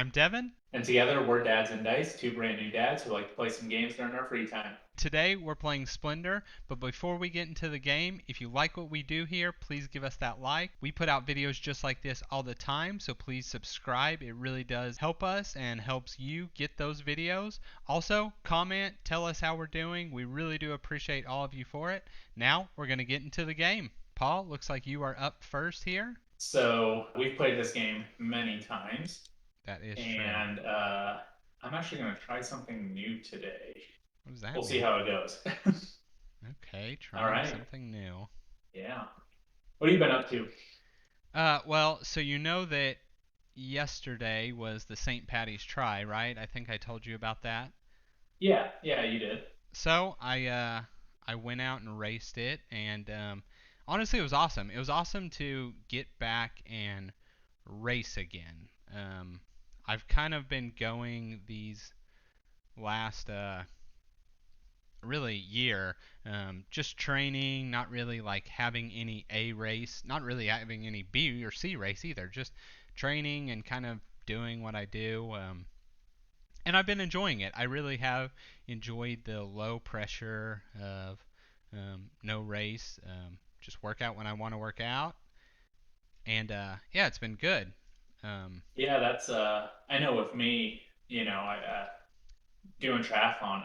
I'm Devin. And together, we're Dads and Dice, two brand new dads who like to play some games during our free time. Today we're playing Splendor, but before we get into the game, if you like what we do here, please give us that like. We put out videos just like this all the time, so please subscribe. It really does help us and helps you get those videos. Also, comment, tell us how we're doing. We really do appreciate all of you for it. Now we're going to get into the game. Paul, looks like you are up first here. So, we've played this game many times, That is true. and I'm actually going to try something new today. What does that We'll see mean? how it goes. Okay, All trying right. something new. Yeah. What have you been up to? Well, so you know that yesterday was the St. Patty's Try, right? I think I told you about that. Yeah, yeah, you did. So I went out and raced it, and honestly, it was awesome. It was awesome to get back and race again. I've kind of been going these last really year, just training, not really like having any A race, not really having any B or C race either, just training and kind of doing what I do. And I've been enjoying it. I really have enjoyed the low pressure of no race, just work out when I want to work out, and yeah, it's been good. Um, Yeah, that's, I know with me, doing triathlon,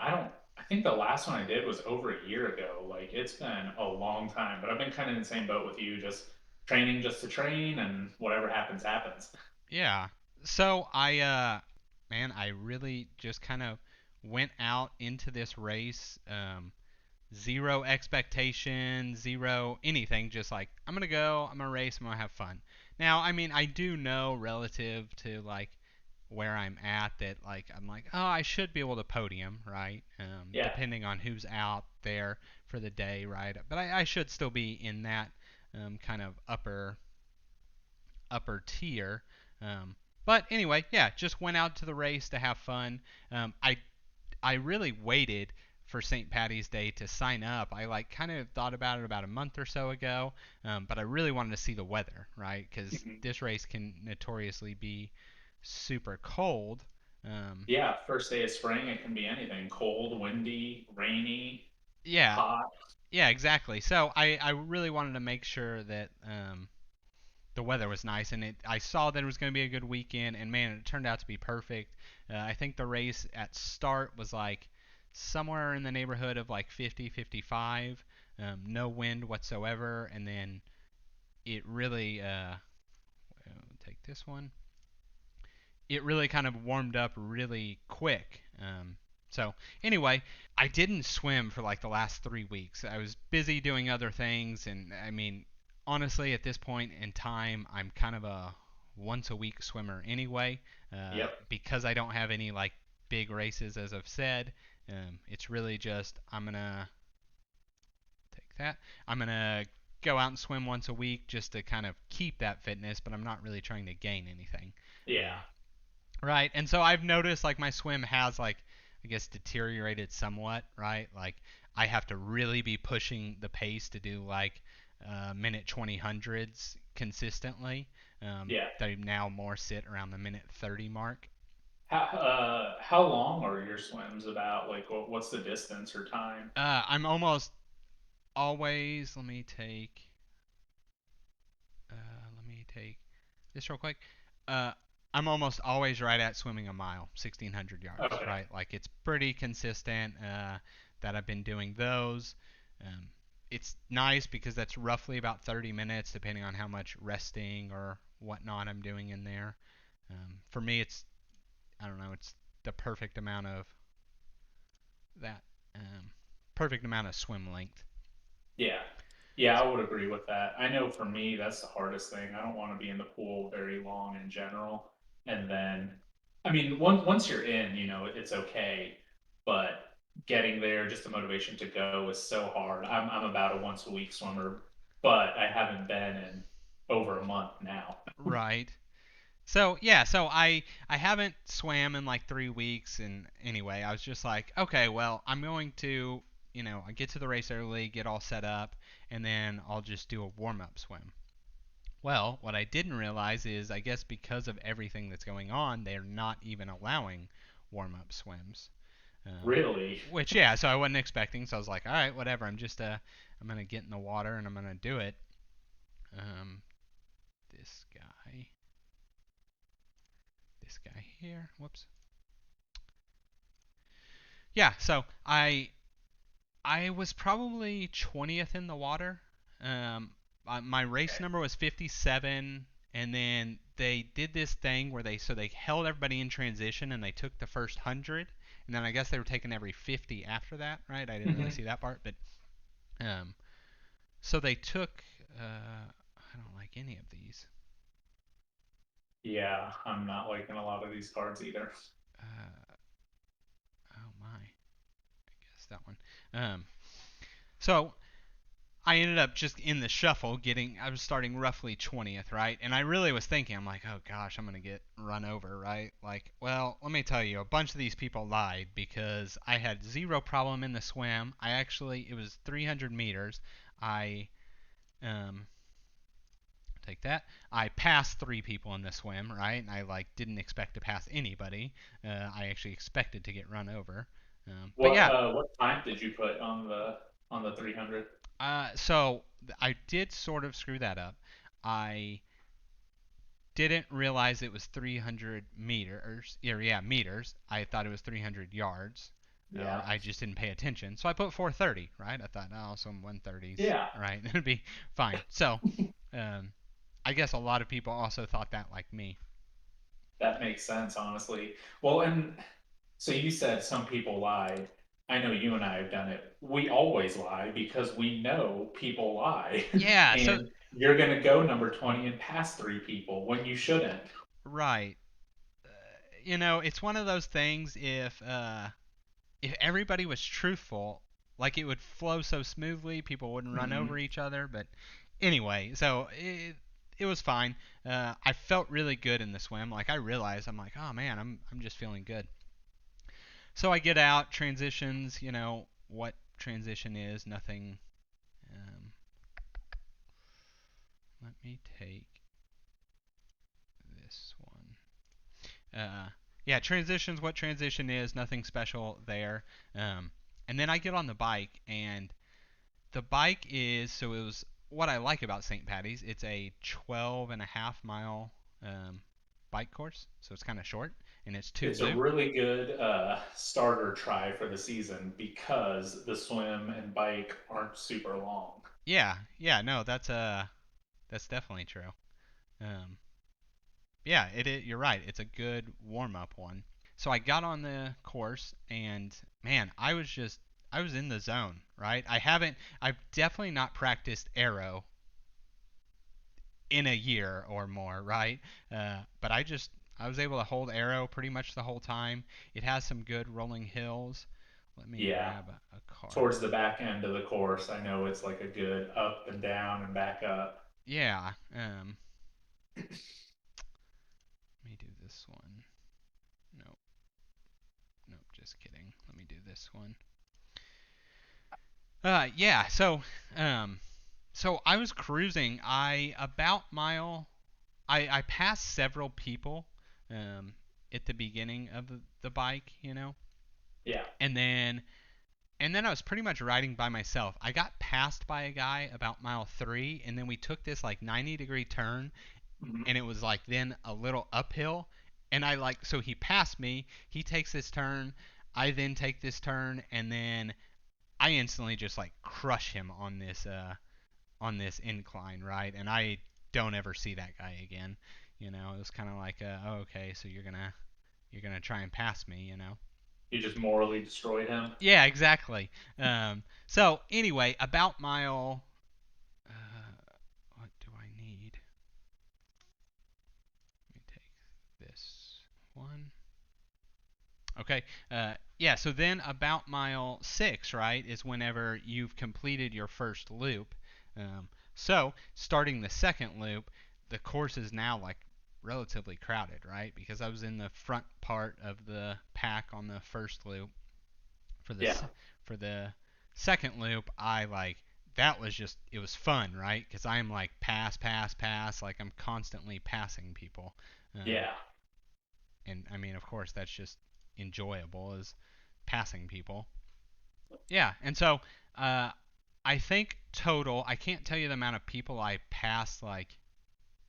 I think the last one I did was over a year ago. Like, it's been a long time, but I've been kind of in the same boat with you, just training just to train, and whatever happens, happens. yeah. So man, I really just kind of went out into this race. Zero expectation, zero anything, just like I'm gonna go, I'm gonna race, I'm gonna have fun. Now, I mean, I do know relative to like where I'm at that like I'm like, oh, I should be able to podium, right? Yeah. Depending on who's out there for the day, right? But I should still be in that kind of upper tier. Um, but anyway, yeah, just went out to the race to have fun. I really waited for St. Patty's Day to sign up. I like kind of thought about it about a month or so ago, but I really wanted to see the weather, right? Because this race can notoriously be super cold. Um, Yeah, first day of spring, it can be anything: cold, windy, rainy, yeah, hot. yeah, exactly. So I really wanted to make sure that the weather was nice, and I saw that it was going to be a good weekend, and man, it turned out to be perfect. I think the race at start was like somewhere in the neighborhood of like 50, 55, no wind whatsoever, and then it really take this one. It really kind of warmed up really quick. So anyway, I didn't swim for like the last 3 weeks. I was busy doing other things, and I mean, honestly, at this point in time, I'm kind of a once a week swimmer anyway, Yep. because I don't have any like big races, as I've said. It's really just I'm gonna take that. I'm gonna go out and swim once a week just to kind of keep that fitness, but I'm not really trying to gain anything. Yeah. Um, Right. And so I've noticed like my swim has like I guess deteriorated somewhat, right? Like I have to really be pushing the pace to do like minute 20 hundreds consistently. Yeah. They now more sit around the minute 30 mark. How long are your swims about? Like, what's the distance or time? I'm almost always. Let me take this real quick. Uh, I'm almost always right at swimming a mile, 1,600 yards, Okay. right? Like it's pretty consistent that I've been doing those. Um, it's nice because that's roughly about 30 minutes, depending on how much resting or whatnot I'm doing in there. For me, I don't know, it's the that um, perfect amount of swim length. Yeah. Yeah, I would agree with that. I know for me, that's the hardest thing. I don't want to be in the pool very long in general. And then, I mean, once you're in, it's okay. But getting there, just the motivation to go is so hard. I'm about a once a week swimmer, but I haven't been in over a month now. Right. So yeah, so I haven't swam in like 3 weeks, and anyway, I was just like, okay, well, I'm going to, I get to the race early, get all set up, and then I'll just do a warm up swim. Well, what I didn't realize is I guess because of everything that's going on, they're not even allowing warm-up swims. Um, Really? which yeah, so I wasn't expecting. So I was like, all right, whatever. I'm gonna get in the water and I'm gonna do it. Um, this guy, this guy here. Whoops. Yeah, so I was probably 20th in the water. Um, my race Okay. number was 57, and then they did this thing where they held everybody in transition and they took the first 100, and then I guess they were taking every 50 after that, right? I didn't really Hmm. see that part, but um, so they took. I don't like any of these. Yeah, I'm not liking a lot of these cards either. Uh, oh my, I guess that one. So I ended up just in the shuffle getting. I was starting roughly 20th, right? And I really was thinking, I'm like, oh gosh, I'm gonna get run over, right? Like, well, let me tell you, a bunch of these people lied because I had zero problem in the swim. It was 300 meters. I um, take that. I passed three people in the swim, right? And I like didn't expect to pass anybody. I actually expected to get run over. But yeah, What time did you put on the 300? so I did sort of screw that up. I didn't realize it was 300 meters. Yeah, meters. I thought it was 300 yards, or Yeah. I just didn't pay attention. So I put 430, right? I thought, oh, some 130s, Yeah, right? It'd be fine. So, um, I guess a lot of people also thought that like me. that makes sense, honestly. Well, and so you said some people lied. I know you and I have done it. We always lie because we know people lie. Yeah. So, And you're going to go number 20 and pass three people when you shouldn't. right. It's one of those things. If everybody was truthful, like it would flow so smoothly, people wouldn't run over Hmm. each other. But anyway, so it was fine. I felt really good in the swim. Like I realized, I'm like, oh man, I'm just feeling good. So I get out, transitions. What transition is? Nothing. Um, let me take this one. Yeah, transitions. What transition is? Nothing special there. Um, and then I get on the bike, and the bike is so it was what I like about St. Patty's. It's a 12 and a half mile bike course, so it's kind of short, and it's two It's a loop. really good starter try for the season because the swim and bike aren't super long. Yeah, yeah, no, that's definitely true. Um, yeah, you're right. It's a good warm up one. So I got on the course, and man, I was in the zone, right? I've definitely not practiced arrow in a year or more, right? But I was able to hold arrow pretty much the whole time. It has some good rolling hills. Let me Yeah, grab a card. towards the back end of the course, I know it's like a good up and down and back up. Yeah. Let me do this one. Nope. Nope. Just kidding. Let me do this one. Yeah. So I was cruising. I about mile. I passed several people, um, at the beginning of the bike, Yeah. and then I was pretty much riding by myself. I got passed by a guy about mile 3, and then we took this like 90-degree turn, Mhm. and it was like then a little uphill. And so he passed me, he takes this turn, I then take this turn, and then I instantly just like crush him on this incline, right? And I don't ever see that guy again. It was kind of like, oh, okay, so you're gonna try and pass me, You just morally destroyed him. Yeah, exactly. So anyway, about mile. What do I need? Let me take this one. Okay. Yeah. So then about mile 6, right, is whenever you've completed your first loop. So starting the second loop, the course is now like relatively crowded, right? Because I was in the front part of the pack on the first loop. For the Yeah. for the second loop, I like that was just, it was fun, right? Because I'm like pass, pass, pass, like I'm constantly passing people. Um, Yeah. and I mean, of course, that's just enjoyable, is passing people. Yeah, and so uh, I think total, I can't tell you the amount of people I passed like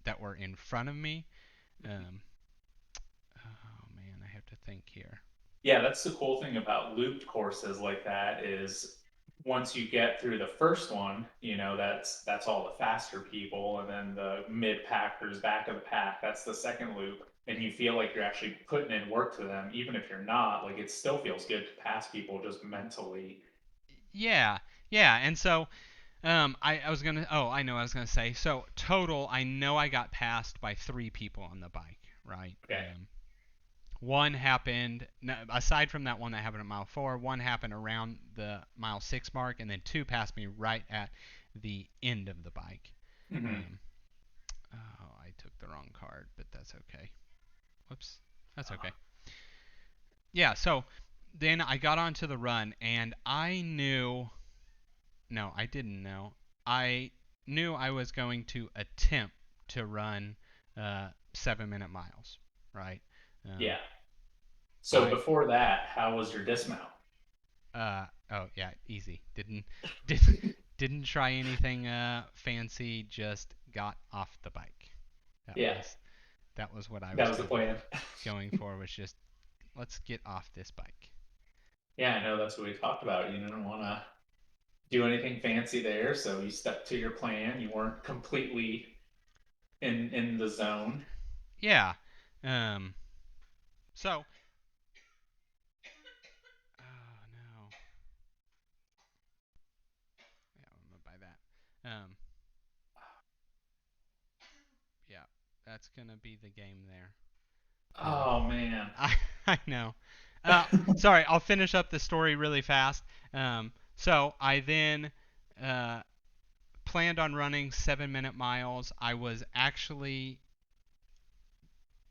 that were in front of me. Um, oh man, I have to think here. Yeah, that's the cool thing about looped courses like that is once you get through the first one, that's all the faster people, and then the mid packers, back of the pack, that's the second loop, and you feel like you're actually putting in work to them, even if you're not. Like it still feels good to pass people just mentally. Yeah, yeah, and so I was gonna. Oh, I know what I was gonna say. So total, I know I got passed by 3 people on the bike, right? Okay. One happened, aside from that one that happened at mile 4. One happened around the mile 6 mark, and then two passed me right at the end of the bike. Hmm. Um, oh, I took the wrong card, but that's okay. Whoops, that's okay. Yeah. So then I got onto the run, and I knew. No, I didn't know. I knew I was going to attempt to run 7-minute miles, right? Yeah. Um, So I before that, how was your dismount? oh yeah, easy. Didn't try anything fancy. Just got off the bike. That Yeah, was that was what I that was was the plan. going for. Was just, let's get off this bike. Yeah, I know that's what we talked about. You didn't want to do anything fancy there, so you stuck to your plan. You weren't completely in the zone. Yeah. Um. So. Oh no. Yeah, I'm gonna buy that. Yeah, that's gonna be the game there. Um. Oh man. I know. Sorry, I'll finish up the story really fast. So I then uh, planned on running 7-minute miles. I was actually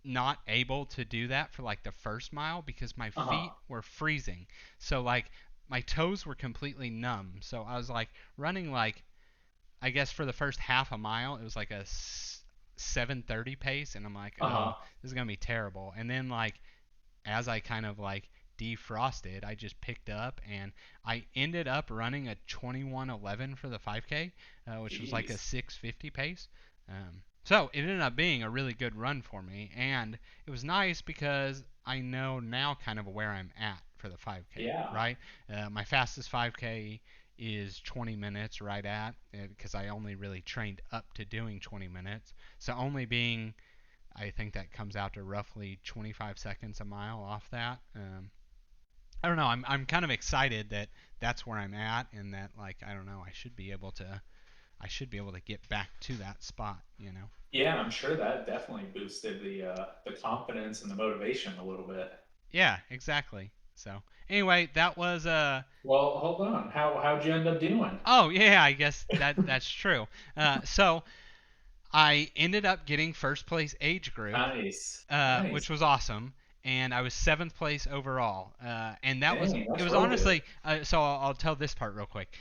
not able to do that for like the first mile because my Uh-huh. feet were freezing. So like my toes were completely numb. So I was like running like, I guess for the first half a mile it was like a 7:30 pace, and I'm like, oh, Uh-huh. this is gonna be terrible. And then like as I kind of like defrosted, I just picked up and I ended up running a 21:11 for the 5K, which was like a Jeez. 6:50 pace. So it ended up being a really good run for me, and it was nice because I know now kind of where I'm at for the 5K, Yeah. right? My fastest 5K is 20 minutes right at, because I only really trained up to doing 20 minutes. So only being, I think that comes out to roughly 25 seconds a mile off that. I don't know. I'm kind of excited that that's where I'm at, and that like I don't know. I should be able to get back to that spot. You know. Yeah, I'm sure that definitely boosted the confidence and the motivation a little bit. Yeah, exactly. So anyway, that was Well, hold on. How'd you end up doing? Oh yeah, I guess that's true. So I ended up getting first place age group, Nice. Nice. which was awesome. And I was 7th place overall, and that was Dang, it that's was real good. honestly. So I'll tell this part real quick.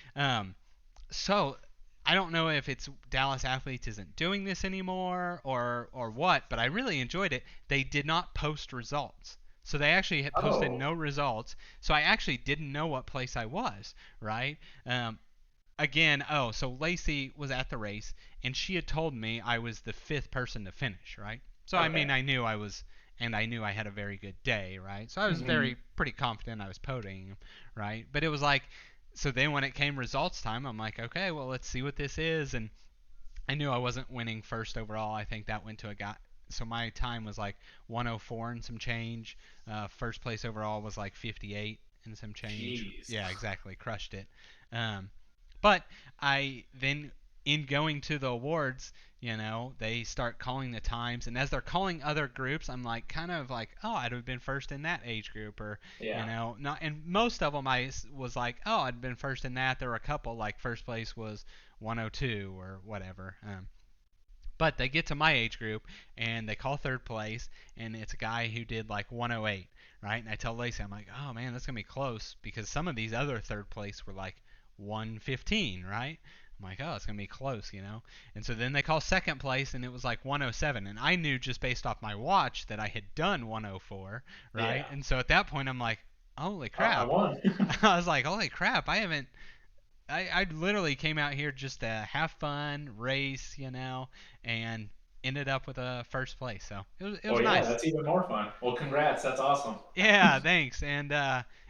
So I don't know if it's Dallas Athletes isn't doing this anymore or what, but I really enjoyed it. They did not post results. So they actually had posted Oh. no results. So I actually didn't know what place I was, right? Um, Again, oh, so Lacey was at the race and she had told me I was the 5th person to finish, right? So I Okay. mean, I knew I was, and I knew I had a very good day, right? So I was Hmm. very pretty confident I was podiuming, right? But it was like, so then when it came results time, I'm like, okay, well let's see what this is, and I knew I wasn't winning first overall. I think that went to a guy. So my time was like 104 and some change. First place overall was like 58 and some change. Jeez. Yeah, exactly. Crushed it. Um, but I then, in going to the awards, they start calling the times, and as they're calling other groups, I'm like, kind of like, oh, I'd have been first in that age group, or Yeah. not. And most of them, I was like, oh, I'd been first in that. There were a couple like first place was 102 or whatever. But they get to my age group and they call third place, and it's a guy who did like 108, right? And I tell Lacey, I'm like, oh man, that's gonna be close because some of these other third place were like 115, right? I'm like, oh, it's gonna be close, you know. And so then they call second place, and it was like 107, and I knew just based off my watch that I had done 104, right? Yeah. And so at that point, I'm like, holy I crap! won. I was like, holy crap! I haven't. I literally came out here just to have fun, race, you know, and ended up with a first place. So it was Well, yeah, nice. that's even more fun. Well, congrats. That's awesome. Yeah, thanks. And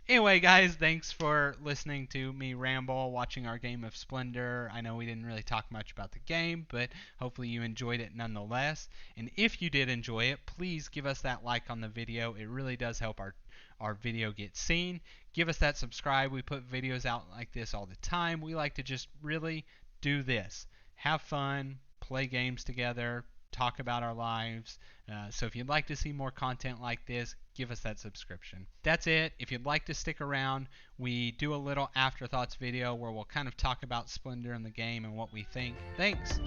anyway, guys, thanks for listening to me ramble, watching our game of Splendor. I know we didn't really talk much about the game, but hopefully you enjoyed it nonetheless. And if you did enjoy it, please give us that like on the video. It really does help our video get seen. Give us that subscribe. We put videos out like this all the time. We like to just really do this. Have fun, play games together, talk about our lives. So if you'd like to see more content like this, give us that subscription. That's it. If you'd like to stick around, we do a little afterthoughts video where we'll kind of talk about Splendor in the game and what we think. Thanks.